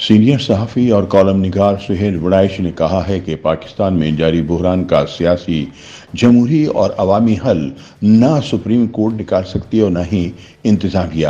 Senior صحافی اور column نگار سہیل وڑائچ نے کہا ہے کہ پاکستان میں جاری بحران کا سیاسی، جمہوری اور عوامی حل نہ سپریم کورٹ نکال سکتی اور نہ ہی انتظامیہ۔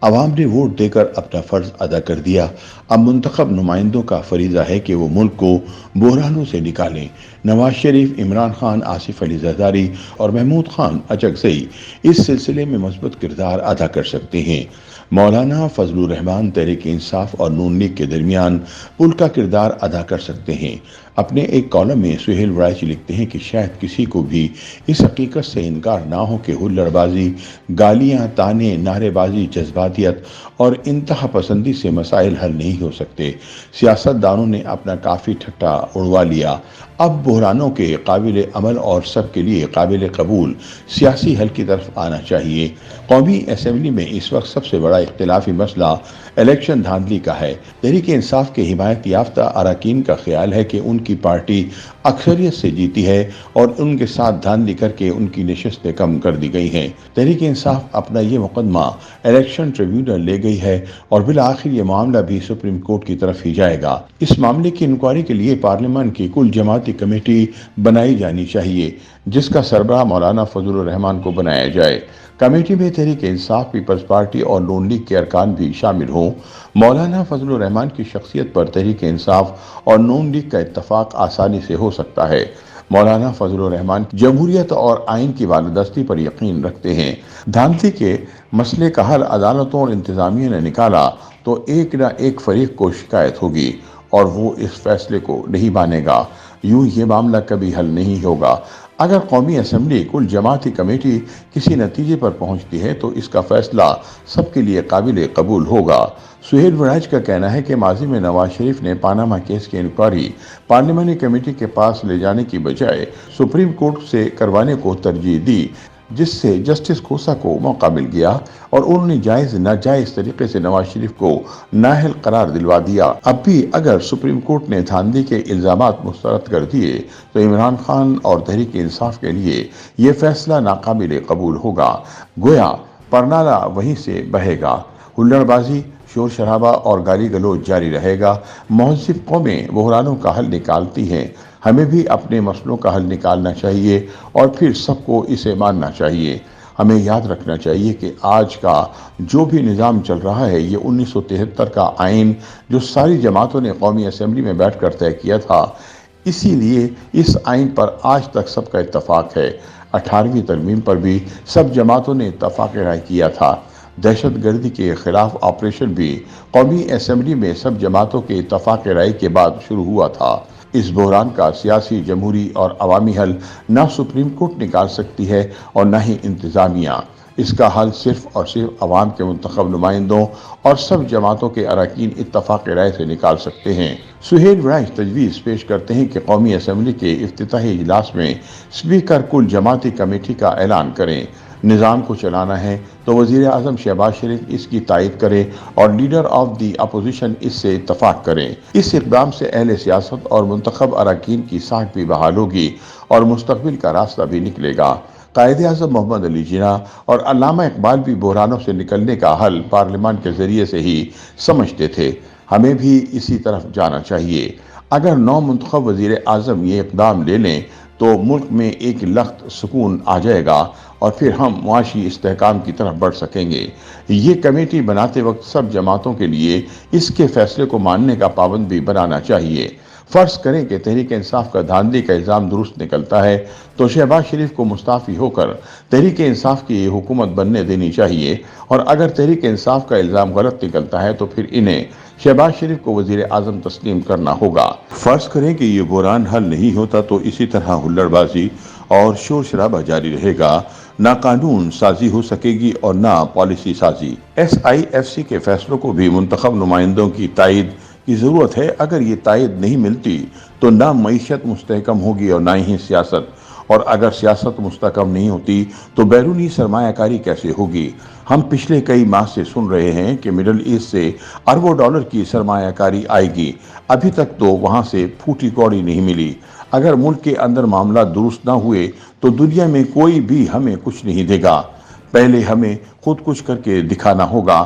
عوام نے ووٹ دے کر اپنا فرض ادا کر دیا۔ اب منتخب نمائندوں کا فریضہ ہے کہ وہ ملک کو بحرانوں سے نکالیں۔ نواز شریف، عمران خان، آصف علی زرداری اور محمود خان اچکزئی اس سلسلے میں مثبت کردار ادا کر سکتے ہیں۔ مولانا فضل الرحمان تحریک انصاف اور نون لیگ کے درمیان پل کا کردار ادا کر سکتے ہیں۔ اپنے ایک کالم میں سہیل وڑائچ لکھتے ہیں کہ شاید کسی کو بھی اس حقیقت سے انکار نہ ہو کہ ہلڑ بازی، گالیاں، تانے، نعرے بازی، جذباتیت اور انتہا پسندی سے مسائل حل نہیں ہو سکتے۔ سیاست دانوں نے اپنا کافی ٹھٹا اڑوا لیا۔ اب بحرانوں کے قابل عمل اور سب کے لیے قابل قبول سیاسی حل کی طرف آنا چاہیے۔ قومی اسمبلی میں اس وقت سب سے بڑا اختلافی مسئلہ الیکشن دھاندلی کا ہے۔ تحریک انصاف کے حمایت یافتہ اراکین کا خیال ہے کہ ان کی پارٹی اکثریت سے جیتی ہے اور ان کے ساتھ دھاندلی کر کے ان کی نشستیں کم کر دی گئی ہیں۔ تحریک انصاف اپنا یہ مقدمہ الیکشن ٹریبیونل لے گئی ہے اور بالآخر یہ معاملہ بھی سپریم کورٹ کی طرف ہی جائے گا۔ اس معاملے کی انکوائری کے لیے پارلیمان کی کل جماعتی کمیٹی بنائی جانی چاہیے، جس کا سربراہ مولانا فضل الرحمان کو بنایا جائے۔ کمیٹی میں تحریک انصاف، پیپلز پارٹی اور نون لیگ کے ارکان بھی شامل ہوں۔ مولانا فضل الرحمان کی شخصیت پر تحریک انصاف اور نون لیگ کا اتفاق آسانی سے ہو سکتا ہے۔ مولانا فضل الرحمان جمہوریت اور آئین کی بالادستی پر یقین رکھتے ہیں۔ دھاندلی کے مسئلے کا حل عدالتوں اور انتظامیہ نے نکالا تو ایک نہ ایک فریق کو شکایت ہوگی اور وہ اس فیصلے کو نہیں مانے گا۔ یوں یہ معاملہ کبھی حل نہیں ہوگا۔ اگر قومی اسمبلی کل جماعتی کمیٹی کسی نتیجے پر پہنچتی ہے تو اس کا فیصلہ سب کے لیے قابل قبول ہوگا۔ سہیل وڑائچ کا کہنا ہے کہ ماضی میں نواز شریف نے پاناما کیس کی انکوائری پارلیمانی کمیٹی کے پاس لے جانے کی بجائے سپریم کورٹ سے کروانے کو ترجیح دی، جس سے جسٹس کھوسا کو موقع مل گیا اور انہوں نے جائز ناجائز طریقے سے نواز شریف کو نااہل قرار دلوا دیا۔ اب بھی اگر سپریم کورٹ نے دھاندلی کے الزامات مسترد کر دیے تو عمران خان اور تحریک انصاف کے لیے یہ فیصلہ ناقابل قبول ہوگا۔ گویا پرنالہ وہیں سے بہے گا۔ ہلڑ بازی، شور شرابہ اور گالی گلوچ جاری رہے گا۔ مہذب قومیں بحرانوں کا حل نکالتی ہیں۔ ہمیں بھی اپنے مسئلوں کا حل نکالنا چاہیے اور پھر سب کو اسے ماننا چاہیے۔ ہمیں یاد رکھنا چاہیے کہ آج کا جو بھی نظام چل رہا ہے یہ 1973 کا آئین جو ساری جماعتوں نے قومی اسمبلی میں بیٹھ کر طے کیا تھا، اسی لیے اس آئین پر آج تک سب کا اتفاق ہے۔ 18ویں ترمیم پر بھی سب جماعتوں نے اتفاق رائے کیا تھا۔ دہشت گردی کے خلاف آپریشن بھی قومی اسمبلی میں سب جماعتوں کے اتفاق رائے کے بعد شروع ہوا تھا۔ اس بحران کا سیاسی، جمہوری اور عوامی حل نہ سپریم کورٹ نکال سکتی ہے اور نہ ہی انتظامیہ۔ اس کا حل صرف اور صرف عوام کے منتخب نمائندوں اور سب جماعتوں کے اراکین اتفاق رائے سے نکال سکتے ہیں۔ سہیل وڑائچ تجویز پیش کرتے ہیں کہ قومی اسمبلی کے افتتاحی اجلاس میں اسپیکر کل جماعتی کمیٹی کا اعلان کریں۔ نظام کو چلانا ہے تو وزیر اعظم شہباز شریف اس کی تائید کرے اور لیڈر آف دی اپوزیشن اس سے اتفاق کریں۔ اس اقدام سے اہل سیاست اور منتخب اراکین کی ساکھ بھی بحال ہوگی اور مستقبل کا راستہ بھی نکلے گا۔ قائد اعظم محمد علی جناح اور علامہ اقبال بھی بحرانوں سے نکلنے کا حل پارلیمان کے ذریعے سے ہی سمجھتے تھے۔ ہمیں بھی اسی طرف جانا چاہیے۔ اگر نو منتخب وزیر اعظم یہ اقدام لے لیں تو ملک میں ایک لخت سکون آ جائے گا اور پھر ہم معاشی استحکام کی طرف بڑھ سکیں گے۔ یہ کمیٹی بناتے وقت سب جماعتوں کے لیے اس کے فیصلے کو ماننے کا پابند بھی بنانا چاہیے۔ فرض کریں کہ تحریک انصاف کا دھاندلی کا الزام درست نکلتا ہے تو شہباز شریف کو مستعفی ہو کر تحریک انصاف کی یہ حکومت بننے دینی چاہیے، اور اگر تحریک انصاف کا الزام غلط نکلتا ہے تو پھر انہیں شہباز شریف کو وزیر اعظم تسلیم کرنا ہوگا۔ فرض کریں کہ یہ بحران حل نہیں ہوتا تو اسی طرح ہلڑ بازی اور شور شرابہ جاری رہے گا۔ نہ قانون سازی ہو سکے گی اور نہ پالیسی سازی۔ ایس آئی ایف سی کے فیصلوں کو بھی منتخب نمائندوں کی تائید کی ضرورت ہے۔ اگر یہ تائید نہیں ملتی تو نہ معیشت مستحکم ہوگی اور نہ ہی سیاست، اور اگر سیاست مستحکم نہیں ہوتی تو بیرونی سرمایہ کاری کیسے ہوگی؟ ہم پچھلے کئی ماہ سے سن رہے ہیں کہ مڈل ایسٹ سے اربوں ڈالر کی سرمایہ کاری آئے گی، ابھی تک تو وہاں سے پھوٹی کوڑی نہیں ملی۔ اگر ملک کے اندر معاملات درست نہ ہوئے تو دنیا میں کوئی بھی ہمیں کچھ نہیں دے گا۔ پہلے ہمیں خود کچھ کر کے دکھانا ہوگا